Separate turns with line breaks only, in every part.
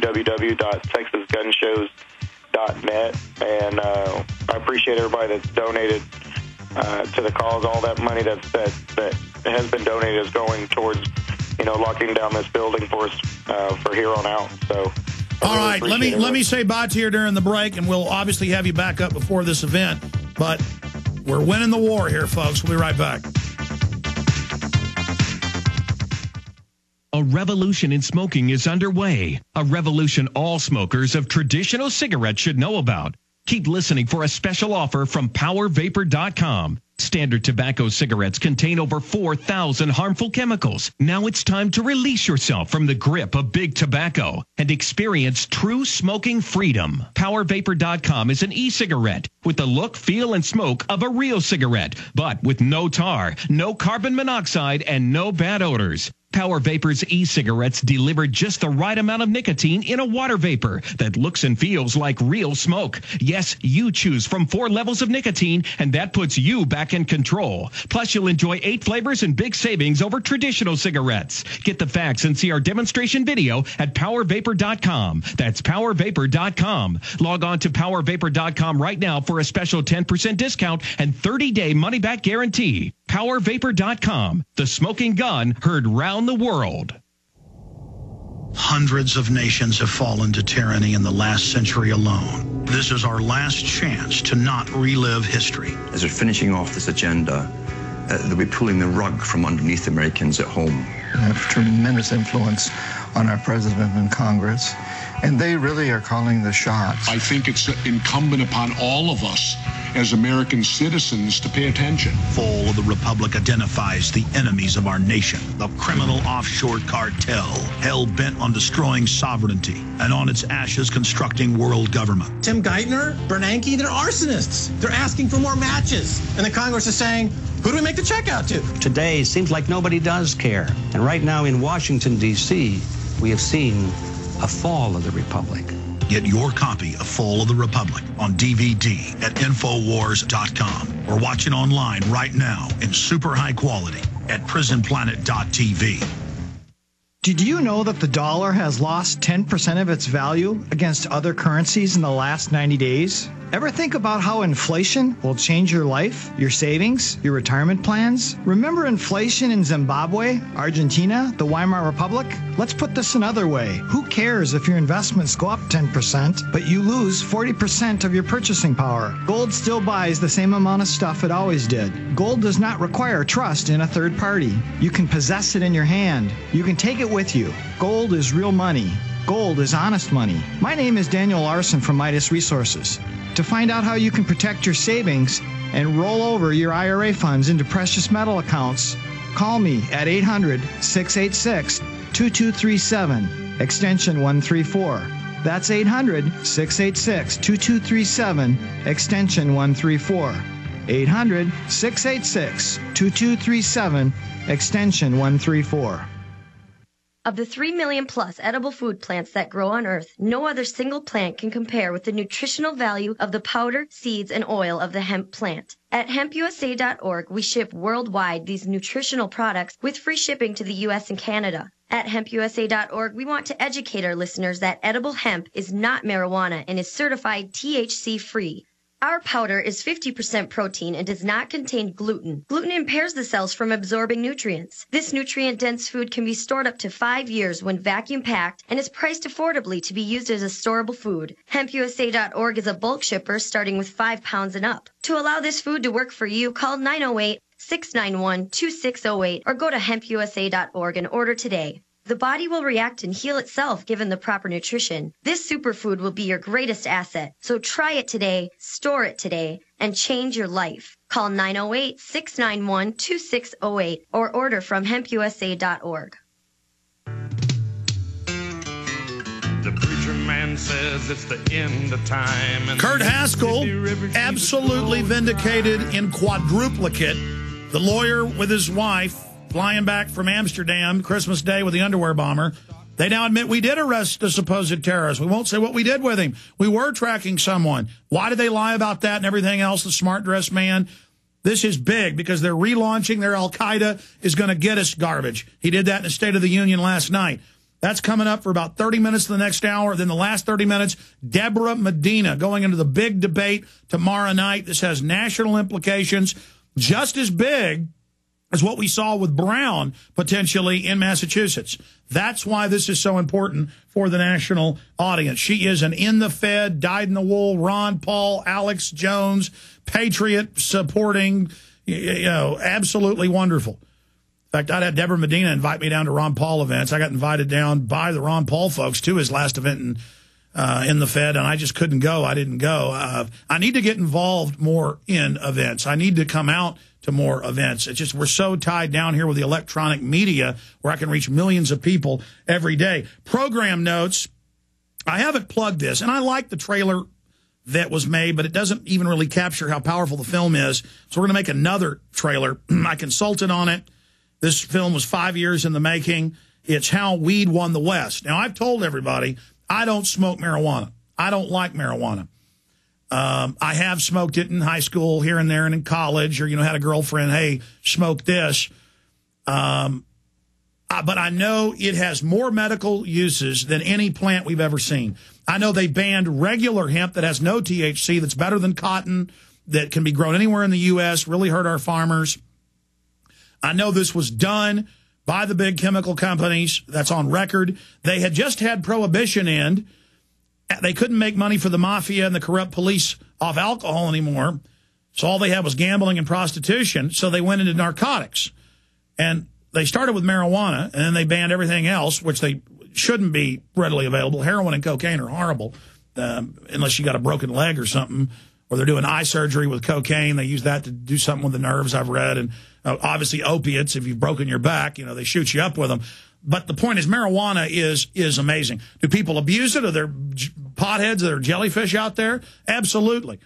www.texasgunshows.net. And I appreciate everybody that's donated to the cause. All that money that has been donated is going towards, locking down this building for us for here on out. So,
all right, let me say bye to you during the break, and we'll obviously have you back up before this event. But we're winning the war here, folks. We'll be right back.
A revolution in smoking is underway. A revolution all smokers of traditional cigarettes should know about. Keep listening for a special offer from PowerVapor.com. Standard tobacco cigarettes contain over 4,000 harmful chemicals. Now it's time to release yourself from the grip of big tobacco and experience true smoking freedom. PowerVapor.com is an e-cigarette with the look, feel, and smoke of a real cigarette, but with no tar, no carbon monoxide, and no bad odors. Power Vapor's e-cigarettes deliver just the right amount of nicotine in a water vapor that looks and feels like real smoke. Yes, you choose from 4 levels of nicotine, and that puts you back in control. Plus, you'll enjoy 8 flavors and big savings over traditional cigarettes. Get the facts and see our demonstration video at PowerVapor.com. That's PowerVapor.com. Log on to PowerVapor.com right now for a special 10% discount and 30-day money-back guarantee. PowerVapor.com, the smoking gun heard round the world.
Hundreds of nations have fallen to tyranny in the last century alone. This is our last chance to not relive history.
As we're finishing off this agenda, they'll be pulling the rug from underneath Americans at home.
They have tremendous influence on our president and Congress, and they really are calling the shots.
I think it's incumbent upon all of us as American citizens to pay attention.
Fall of the Republic identifies the enemies of our nation, the criminal offshore cartel, hell-bent on destroying sovereignty, and on its ashes constructing world government.
Tim Geithner, Bernanke, they're arsonists. They're asking for more matches. And the Congress is saying, who do we make the check out to?
Today, it seems like nobody does care. And right now in Washington, D.C., we have seen a fall of the Republic.
Get your copy of Fall of the Republic on DVD at Infowars.com or watch it online right now in super high quality at prisonplanet.tv.
Did you know that the dollar has lost 10% of its value against other currencies in the last 90 days? Ever think about how inflation will change your life, your savings, your retirement plans? Remember inflation in Zimbabwe, Argentina, the Weimar Republic? Let's put this another way. Who cares if your investments go up 10%, but you lose 40% of your purchasing power? Gold still buys the same amount of stuff it always did. Gold does not require trust in a third party. You can possess it in your hand. You can take it with you. Gold is real money. Gold is honest money. My name is Daniel Larson from Midas Resources. To find out how you can protect your savings and roll over your IRA funds into precious metal accounts, call me at 800-686-2237, extension 134. That's 800-686-2237, extension 134. 800-686-2237, extension 134.
Of the 3 million plus edible food plants that grow on Earth, no other single plant can compare with the nutritional value of the powder, seeds, and oil of the hemp plant. At hempusa.org, we ship worldwide these nutritional products with free shipping to the U.S. and Canada. At hempusa.org, we want to educate our listeners that edible hemp is not marijuana and is certified THC-free. Our powder is 50% protein and does not contain gluten. Gluten impairs the cells from absorbing nutrients. This nutrient-dense food can be stored up to 5 years when vacuum-packed and is priced affordably to be used as a storable food. HempUSA.org is a bulk shipper starting with 5 pounds and up. To allow this food to work for you, call 908-691-2608 or go to HempUSA.org and order today. The body will react and heal itself given the proper nutrition. This superfood will be your greatest asset. So try it today, store it today, and change your life. Call 908-691-2608 or order from hempusa.org.
The preacher man says it's the end of time. And
Kurt Haskell, absolutely vindicated in quadruplicate. The lawyer with his wife, flying back from Amsterdam, Christmas Day with the underwear bomber. They now admit we did arrest a supposed terrorist. We won't say what we did with him. We were tracking someone. Why did they lie about that and everything else, the smart-dressed man? This is big because they're relaunching their Al-Qaeda is going to get us garbage. He did that in the State of the Union last night. That's coming up for about 30 minutes the next hour. Then the last 30 minutes, Debra Medina going into the big debate tomorrow night. This has national implications just as big as what we saw with Brown potentially in Massachusetts. That's why this is so important for the national audience. She is an in the Fed, dyed in the wool, Ron Paul, Alex Jones, patriot supporting, absolutely wonderful. In fact, I'd had Debra Medina invite me down to Ron Paul events. I got invited down by the Ron Paul folks to his last event in the Fed, and I just couldn't go. I didn't go. I need to get involved more in events. I need to come out to more events. It's just we're so tied down here with the electronic media where I can reach millions of people every day. Program notes. I haven't plugged this, and I like the trailer that was made, but it doesn't even really capture how powerful the film is. So we're going to make another trailer. I consulted on it. This film was 5 years in the making. It's how weed won the West. Now, I've told everybody I don't smoke marijuana. I don't like marijuana. I have smoked it in high school here and there and in college, or, had a girlfriend, hey, smoke this. But I know it has more medical uses than any plant we've ever seen. I know they banned regular hemp that has no THC, that's better than cotton, that can be grown anywhere in the U.S., really hurt our farmers. I know this was done by the big chemical companies. That's on record. They had just had prohibition end. They couldn't make money for the mafia and the corrupt police off alcohol anymore. So all they had was gambling and prostitution. So they went into narcotics. And they started with marijuana, and then they banned everything else, which they shouldn't be readily available. Heroin and cocaine are horrible, unless you got a broken leg or something, or they're doing eye surgery with cocaine. They use that to do something with the nerves, I've read. And obviously opiates, if you've broken your back, they shoot you up with them. But the point is, marijuana is amazing. Do people abuse it? Are there potheads? Are there jellyfish out there? Absolutely.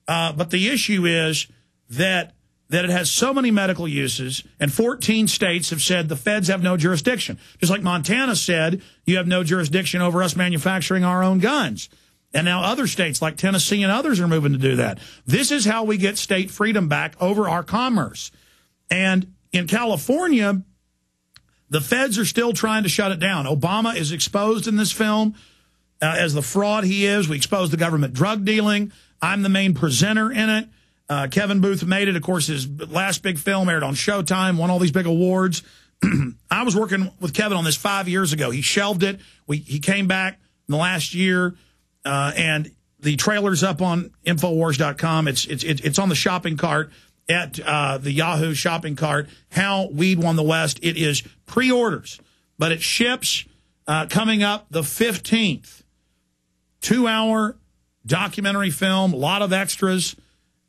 But the issue is that it has so many medical uses, and 14 states have said the feds have no jurisdiction. Just like Montana said, you have no jurisdiction over us manufacturing our own guns. And now other states like Tennessee and others are moving to do that. This is how we get state freedom back over our commerce. And in California, the feds are still trying to shut it down. Obama is exposed in this film as the fraud he is. We expose the government drug dealing. I'm the main presenter in it. Kevin Booth made it. Of course, his last big film aired on Showtime, won all these big awards. I was working with Kevin on this 5 years ago. He shelved it. He came back in the last year, and the trailer's up on Infowars.com. It's on the shopping cart at the Yahoo shopping cart, How Weed Won the West. It is pre-orders, but it ships coming up the 15th. 2-hour documentary film, a lot of extras,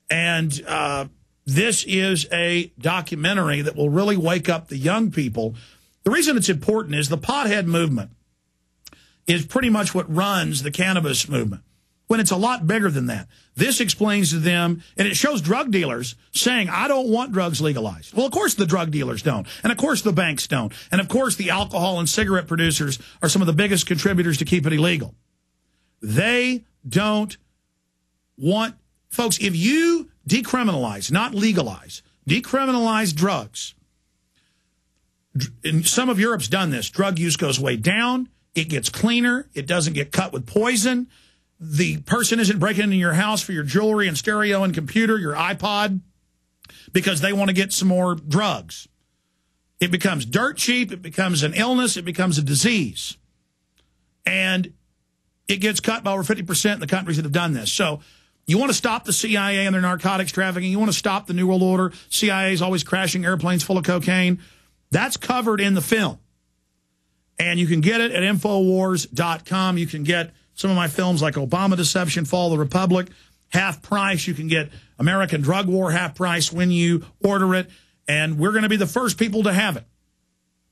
and this is a documentary that will really wake up the young people. The reason it's important is the pothead movement is pretty much what runs the cannabis movement, when it's a lot bigger than that. This explains to them, and it shows drug dealers saying, I don't want drugs legalized. Well, of course the drug dealers don't, and of course the banks don't, and of course the alcohol and cigarette producers are some of the biggest contributors to keep it illegal. They don't want, folks, if you decriminalize, not legalize, decriminalize drugs, and some of Europe's done this, drug use goes way down, it gets cleaner, it doesn't get cut with poison. The person isn't breaking into your house for your jewelry and stereo and computer, your iPod, because they want to get some more drugs. It becomes dirt cheap. It becomes an illness. It becomes a disease. And it gets cut by over 50% in the countries that have done this. So you want to stop the CIA and their narcotics trafficking. You want to stop the New World Order. CIA is always crashing airplanes full of cocaine. That's covered in the film. And you can get it at Infowars.com. You can get some of my films like Obama Deception, Fall of the Republic, half price. You can get American Drug War half price when you order it. And we're going to be the first people to have it.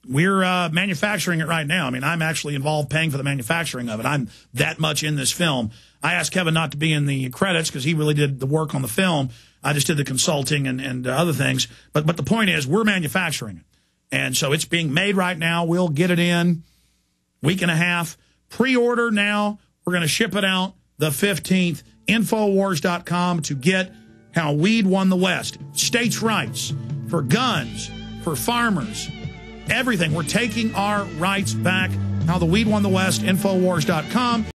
We're manufacturing it right now. I mean, I'm actually involved paying for the manufacturing of it. I'm that much in this film. I asked Kevin not to be in the credits because he really did the work on the film. I just did the consulting and other things. But the point is, we're manufacturing it. And so it's being made right now. We'll get it in week and a half. Pre-order now. We're going to ship it out the 15th. Infowars.com to get How Weed Won the West. States' rights for guns, for farmers, everything. We're taking our rights back How the Weed Won the West, Infowars.com.